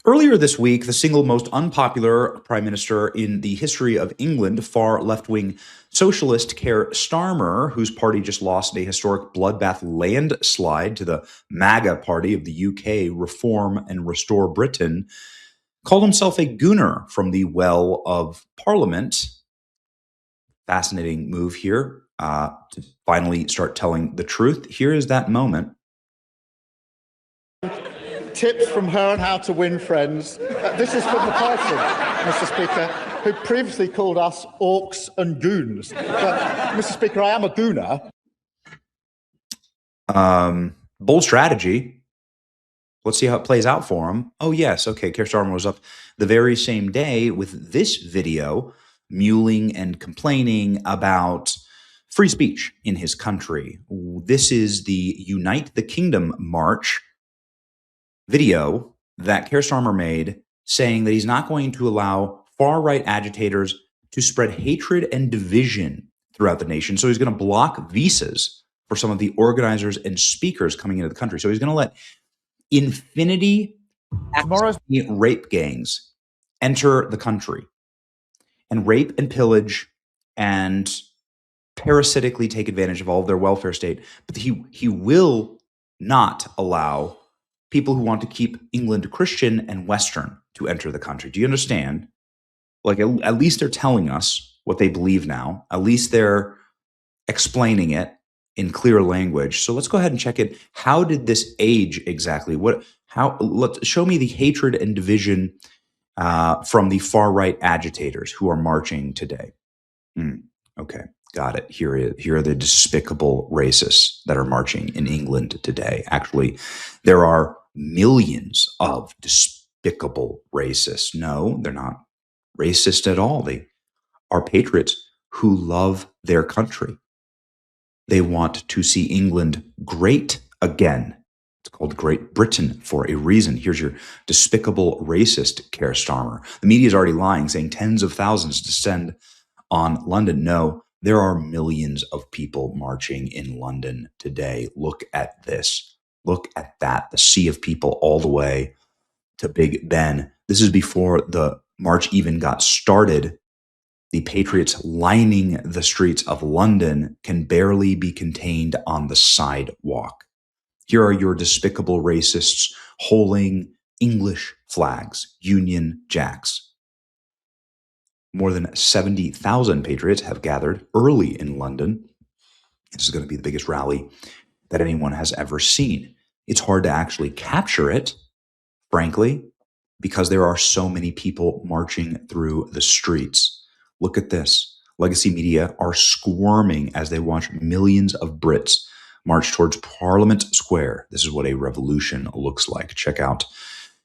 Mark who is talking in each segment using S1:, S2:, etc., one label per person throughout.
S1: Earlier this week, the single most unpopular prime minister in the history of England, far left wing socialist Keir Starmer, whose party just lost a historic bloodbath landslide to the MAGA party of the UK, Reform and Restore Britain, called himself a gooner from the well of Parliament. Fascinating move here to finally start telling the truth. Here is that moment.
S2: Tips from her on how to win friends. This is from the person, Mr. Speaker, who previously called us orcs and goons. But, Mr. Speaker, I am a gooner.
S1: Bold strategy. Let's see how it plays out for him. Oh, yes. Okay. Keir Starmer was up the very same day with this video, mewling and complaining about free speech in his country. This is the Unite the Kingdom march video that Keir Starmer made, saying that he's not going to allow far-right agitators to spread hatred and division throughout the nation. So he's going to block visas for some of the organizers and speakers coming into the country. So he's going to let infinity rape gangs enter the country and rape and pillage and parasitically take advantage of all of their welfare state. But he will not allow people who want to keep England Christian and Western to enter the country. Do you understand? Like, at least they're telling us what they believe now. At least they're explaining it in clear language. So let's go ahead and check it. How did this age exactly? Let's show me the hatred and division from the far right agitators who are marching today. Okay, got it. Here are the despicable racists that are marching in England today. Actually, there are millions of despicable racists. No, they're not racist at all. They are patriots who love their country. They want to see England great again. It's called Great Britain for a reason. Here's your despicable racist, Keir Starmer. The media is already lying, saying tens of thousands descend on London. No, there are millions of people marching in London today. Look at this. Look at that. The sea of people all the way to Big Ben. This is before the march even got started. The Patriots lining the streets of London can barely be contained on the sidewalk. Here are your despicable racists holding English flags, Union Jacks. More than 70,000 Patriots have gathered early in London. This is going to be the biggest rally that anyone has ever seen. It's hard to actually capture it, frankly, because there are so many people marching through the streets. Look at this. Legacy media are squirming as they watch millions of Brits march towards Parliament Square. This is what a revolution looks like. Check out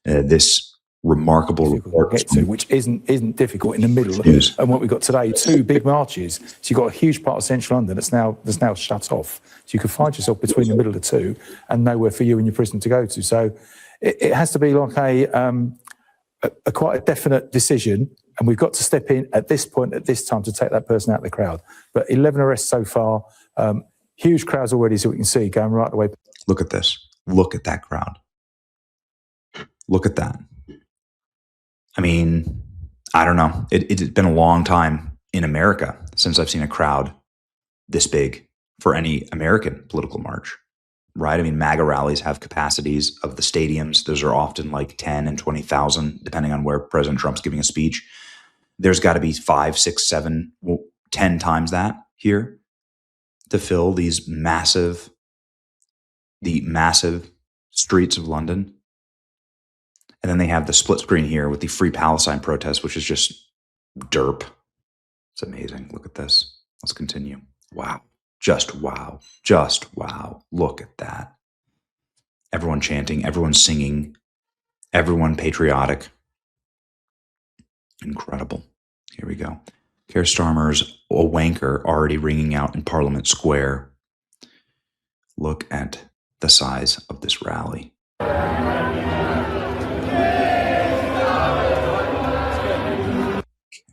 S1: this remarkable report,
S3: which isn't difficult in the middle. And what we've got today, two big marches. So you've got a huge part of central London that's now shut off. So you can find yourself between the middle of the two and nowhere for you and your prison to go to. So it has to be like a quite a definite decision. And we've got to step in at this point, at this time, to take that person out of the crowd. But 11 arrests so far, huge crowds already, so we can see, going right the way.
S1: Look at this. Look at that crowd. Look at that. I mean, I don't know. It's been a long time in America since I've seen a crowd this big for any American political march, right? I mean, MAGA rallies have capacities of the stadiums. Those are often like 10 and 20,000, depending on where President Trump's giving a speech. There's got to be 5, 6, 7, 10 times that here to fill the massive streets of London. And then they have the split screen here with the Free Palestine protest, which is just derp. It's amazing. Look at this. Let's continue. Wow. Just wow. Just wow. Look at that. Everyone chanting, everyone singing, everyone patriotic. Incredible. Here we go. Keir Starmer's a wanker already ringing out in Parliament Square. Look at the size of this rally. Keir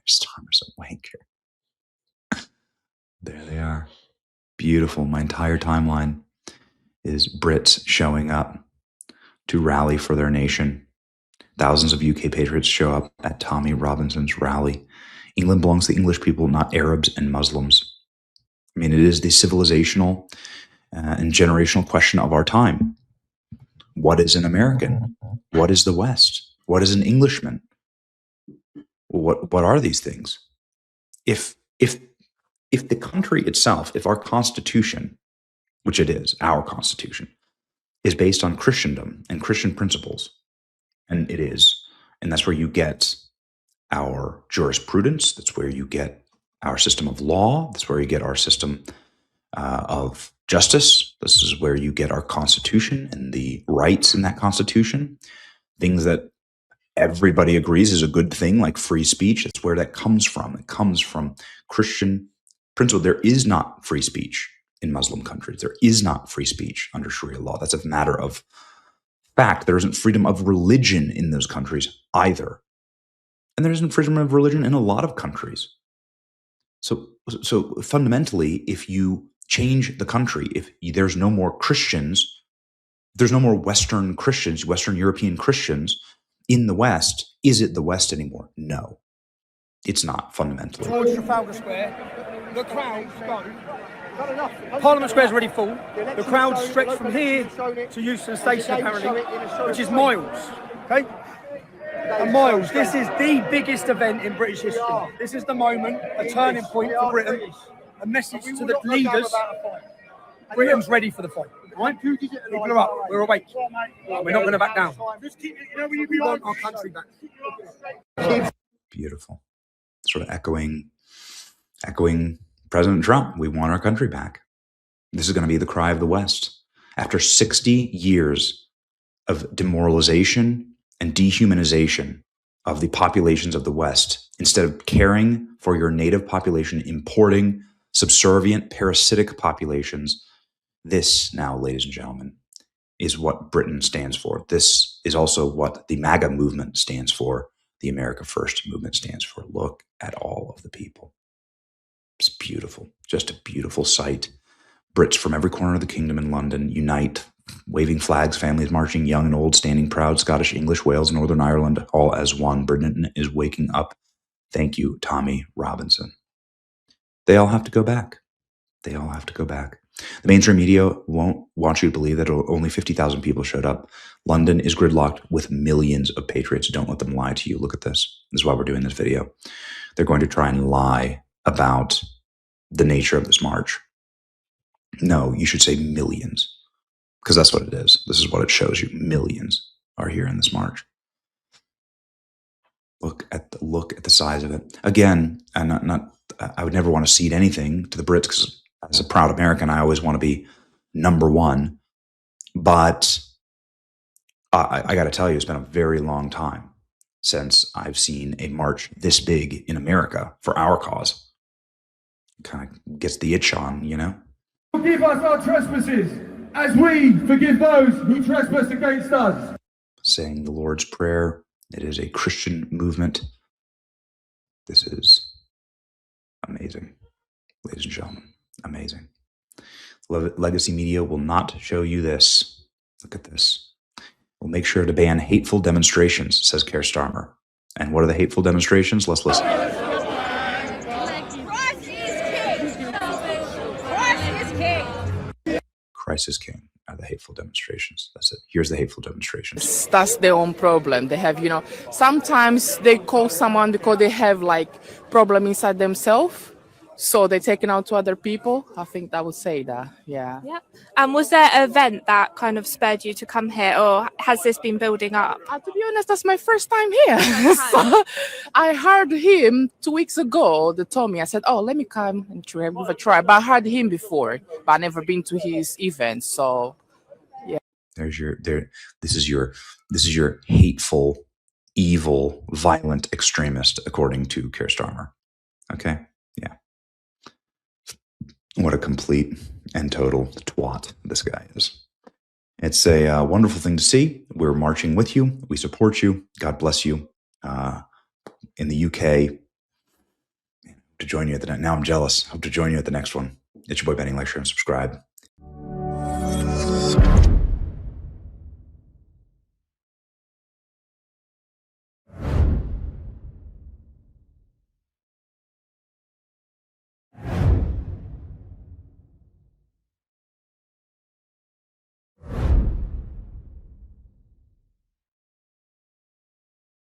S1: Starmer's a wanker. There they are. Beautiful. My entire timeline is Brits showing up to rally for their nation, Thousands of UK patriots show up at Tommy Robinson's rally. England belongs to the English people, not Arabs and Muslims. I mean, it is the civilizational and generational question of our time. What is an American? What is the West? What is an Englishman? What are these things? If the country itself, if our Constitution, which it is, our Constitution, is based on Christendom and Christian principles, and it is, and that's where you get our jurisprudence, that's where you get our system of law, that's where you get our system of justice, this is where you get our Constitution and the rights in that Constitution, things that everybody agrees is a good thing, like free speech. That's where that comes from. It comes from Christian principle. There is not free speech in Muslim countries. There is not free speech under Sharia law. That's a matter of fact. There isn't freedom of religion in those countries either. And there isn't freedom of religion in a lot of countries. So fundamentally, if you change the country, if there's no more Christians, there's no more Western Christians, Western European Christians in the West, is it the West anymore? No, it's not fundamentally.
S4: Towards Trafalgar Square, the crowds go. Parliament Square is already full. The crowds stretch from here to Euston Station, apparently, which is miles. Okay? And miles. This is the biggest event in British history. This is the moment, a turning point for Britain, a message to the leaders. Britain's ready for the fight. Right? People are up. We're awake. We're not going to back down. We want our country back.
S1: Beautiful. Sort of echoing President Trump. We want our country back. This is going to be the cry of the West. After 60 years of demoralization and dehumanization of the populations of the West, instead of caring for your native population, importing subservient, parasitic populations, this now, ladies and gentlemen, is what Britain stands for. This is also what the MAGA movement stands for. The America First movement stands for. Look at all of the people. It's beautiful. Just a beautiful sight. Brits from every corner of the kingdom in London unite, waving flags, families marching, young and old, standing proud, Scottish, English, Wales, Northern Ireland, all as one. Britain is waking up. Thank you, Tommy Robinson. They all have to go back. They all have to go back. The mainstream media won't want you to believe that only 50,000 people showed up. London is gridlocked with millions of patriots. Don't let them lie to you. Look at this. This is why we're doing this video. They're going to try and lie about the nature of this march. No, you should say millions, because that's what it is. This is what it shows you. Millions are here in this march. Look at the size of it. Again, I would never want to cede anything to the Brits, because as a proud American, I always want to be number one. But I got to tell you, it's been a very long time since I've seen a march this big in America for our cause. It kind of gets the itch on, you know?
S5: Forgive us our trespasses, as we forgive those who trespass against us.
S1: Saying the Lord's Prayer. It is a Christian movement. This is amazing, ladies and gentlemen. Amazing. Legacy media will not show you this. Look at this. We'll make sure to ban hateful demonstrations, says Keir Starmer. And what are the hateful demonstrations? Let's listen. Christ is King are the hateful demonstrations. That's it. Here's the hateful demonstrations.
S6: That's their own problem. They have, sometimes they call someone because they have problem inside themselves. So they're taking out to other people. I think I would say that, yeah.
S7: Yeah. And was there an event that kind of spurred you to come here, or has this been building up?
S6: To be honest, that's my first time here. So I heard him 2 weeks ago. They told me, I said, oh, let me come and give a try. But I heard him before, but I never been to his events. So, yeah.
S1: This is your hateful, evil, violent extremist, according to Keir Starmer. Okay? Yeah. What a complete and total twat this guy is. It's a wonderful thing to see. We're marching with you. We support you. God bless you. In the UK, to join you at the next. Now I'm jealous. Hope to join you at the next one. It's your boy Benny. Like, share, and subscribe.